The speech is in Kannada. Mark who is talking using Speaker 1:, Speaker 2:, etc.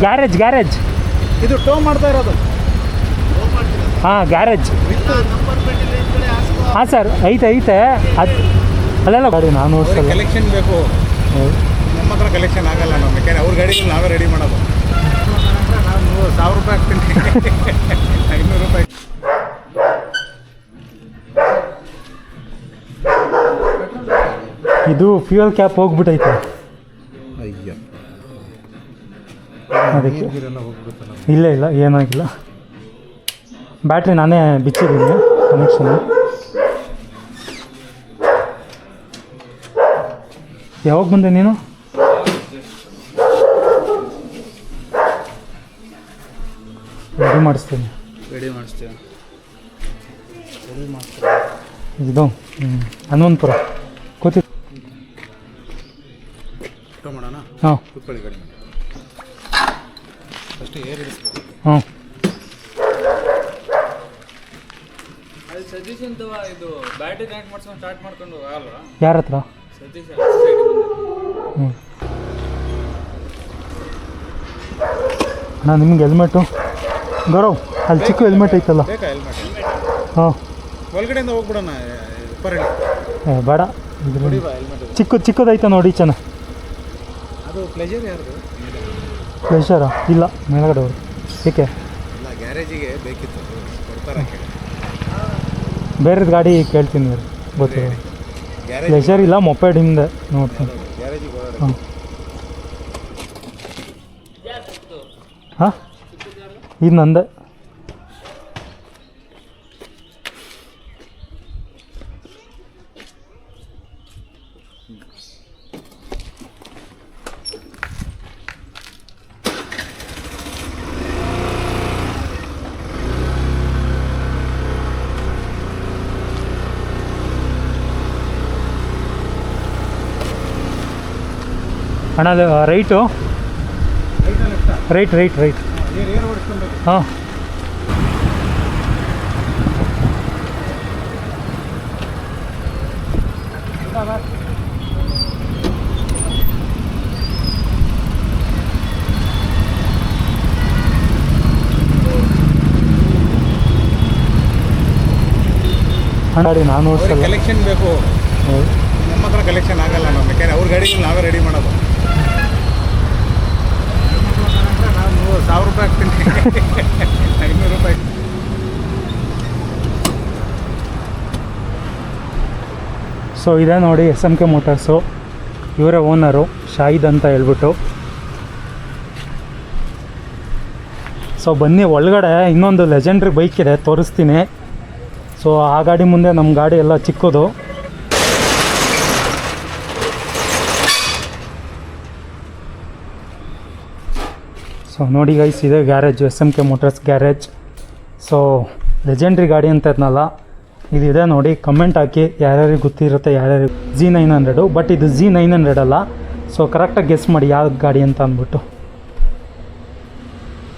Speaker 1: ಗ್ಯಾರೇಜ್
Speaker 2: ಇದು ಟೋ ಮಾಡ್ತಾ ಇರೋದು.
Speaker 1: ಹಾಂ ಗ್ಯಾರೇಜ್. ಹಾಂ ಸರ್ ಐತೆ ಅದು ಅಲ್ಲೆಲ್ಲ ಗಾಡಿ ನಾನು ಓಡಿಸಲ್ಲ.
Speaker 2: ಕಲೆಕ್ಷನ್ ಬೇಕು. ನಮ್ಮ ಹತ್ರ ಕಲೆಕ್ಷನ್ ಆಗಲ್ಲ. ನಾವು ಯಾಕೆಂದರೆ ಅವ್ರ ಗಾಡಿಗಳು ನಾವೇ ರೆಡಿ ಮಾಡೋದು. ನಾನು 1000 ರೂಪಾಯಿ ಹಾಕ್ತೀನಿ. 500 ರೂಪಾಯಿ.
Speaker 1: ಇದು ಫ್ಯೂಯಲ್ ಕ್ಯಾಪ್ ಹೋಗ್ಬಿಟ್ಟೈತೆ.
Speaker 2: ಅಯ್ಯ
Speaker 1: ಅದಕ್ಕೆ ಇಲ್ಲ ಏನಾಗಿಲ್ಲ. ಬ್ಯಾಟ್ರಿ ನಾನೇ ಬಿಚ್ಚಿದ್ದೀನಿ ಕನೆಕ್ಷನ್. ಯಾವಾಗ ಬಂದೆ ನೀನು? ರೆಡಿ ಮಾಡಿಸ್ತೀನಿ. ಇದು ಹನುಮಂತಪುರ ಕೂತಿ
Speaker 2: ಮಾಡೋಣ.
Speaker 1: ಹಾಂ
Speaker 2: ಕೂತ್ಕೊಳ್ಳಿ ಗಾಡಿ ಫಸ್ಟ್ ಏರ್ ಇಡಿಸ್ಬೇಕು.
Speaker 1: ಹಾಂ
Speaker 3: ಸತೀಶ್ ಅಂತವ ಇದು ಬ್ಯಾಟ್ರಿ ಕನೆಕ್ಟ್ ಮಾಡ್ಸ್ಕೊಂಡು ಸ್ಟಾರ್ಟ್ ಮಾಡ್ಕೊಂಡು ಆಗಲ್ವಾ?
Speaker 1: ಯಾರ ಹತ್ರ?
Speaker 3: ಸತೀಶ್
Speaker 1: ಹ್ಞೂ ಅಣ್ಣ ನಿಮ್ಗೆ ಹೆಲ್ಮೆಟು ಗೌರವ್ ಅಲ್ಲಿ ಚಿಕ್ಕ ಹೆಲ್ಮೆಟ್ ಐತಲ್ಲ.
Speaker 2: ಬೇಕಾ ಹೆಲ್ಮೆಟ್?
Speaker 1: ಹಾಂ
Speaker 2: ಒಳಗಡೆಯಿಂದ ಹೋಗ್ಬಿಡೋಣ. ಪರಳಿ
Speaker 1: ಬೇಡ
Speaker 2: ನೋಡಿ ಬಾ ಹೆಲ್ಮೆಟ್.
Speaker 1: ಚಿಕ್ಕದೈತೆ ನೋಡಿ ಚೆನ್ನಾಗಿ.
Speaker 2: ಅದು ಪ್ಲೆಜರ್ ಯಾರ್ದು?
Speaker 1: ಪ್ಲೆಷರಾ? ಇಲ್ಲ ಮೇಲ್ಗಡೆ ಅವರು. ಏಕೆ?
Speaker 2: ಇಲ್ಲ ಗ್ಯಾರೇಜಿಗೆ ಬೇಕಿತ್ತು, ಕೊಡ್ತಾರೆ.
Speaker 1: ಬೇರೆದು ಗಾಡಿ ಕೇಳ್ತೀನಿ ಗೊತ್ತಿಲ್ಲ. ಪ್ಲೆಷರ್ ಇಲ್ಲ ಮೊಪೆಡ್ ಹಿಂದೆ ನೋಡ್ತೀನಿ.
Speaker 2: ಗ್ಯಾರೇಜಿಗೆ
Speaker 1: ಹಾಂ ಹಾಂ ಇದು ನಂದೆ. ಅಣ್ಣ ಅದು ರೈಟು ರೈಟ್ ಹಾಂ ಗಾಡಿ ನಾನು ಓಡಿಸಲ್ಲ.
Speaker 2: ಕಲೆಕ್ಷನ್ ಬೇಕು. ನಮ್ಮ ಹತ್ರ ಕಲೆಕ್ಷನ್ ಆಗಲ್ಲ. ನಾವು ಯಾಕೆಂದರೆ ಅವ್ರ ಗಾಡಿಗಳು ನಾವೇ ರೆಡಿ ಮಾಡೋದು. ನಾನು 1000 ರೂಪಾಯಿ ಹಾಕ್ತೀನಿ. 500 ರೂಪಾಯಿ.
Speaker 1: ಸೊ ಇದೇ ನೋಡಿ SMK ಮೋಟರ್ಸು. ಇವರೇ ಓನರು ಶಾಹಿದ್ ಅಂತ ಹೇಳ್ಬಿಟ್ಟು. ಸೊ ಬನ್ನಿ ಒಳಗಡೆ ಇನ್ನೊಂದು ಲೆಜೆಂಡ್ರಿ ಬೈಕ್ ಇದೆ ತೋರಿಸ್ತೀನಿ. ಸೊ ಆ ಗಾಡಿ ಮುಂದೆ ನಮ್ಮ ಗಾಡಿ ಎಲ್ಲ ಚಿಕ್ಕದು. ಸೊ ನೋಡಿ ಗೈಸ್ ಇದೆ garage, SMK motors garage. So legendary ಗಾಡಿ ಅಂತ ಇದ್ನಲ್ಲ ಇದಿದೆ ನೋಡಿ. ಕಮೆಂಟ್ ಹಾಕಿ ಯಾರ್ಯಾರಿಗೆ ಗೊತ್ತಿರುತ್ತೆ, ಯಾರ್ಯಾರಿಗೆ. Z900 ಬಟ್ ಇದು Z900 ಅಲ್ಲ. ಸೊ ಕರೆಕ್ಟಾಗಿ ಗೆಸ್ ಮಾಡಿ ಯಾವ ಗಾಡಿ ಅಂತ ಅಂದ್ಬಿಟ್ಟು.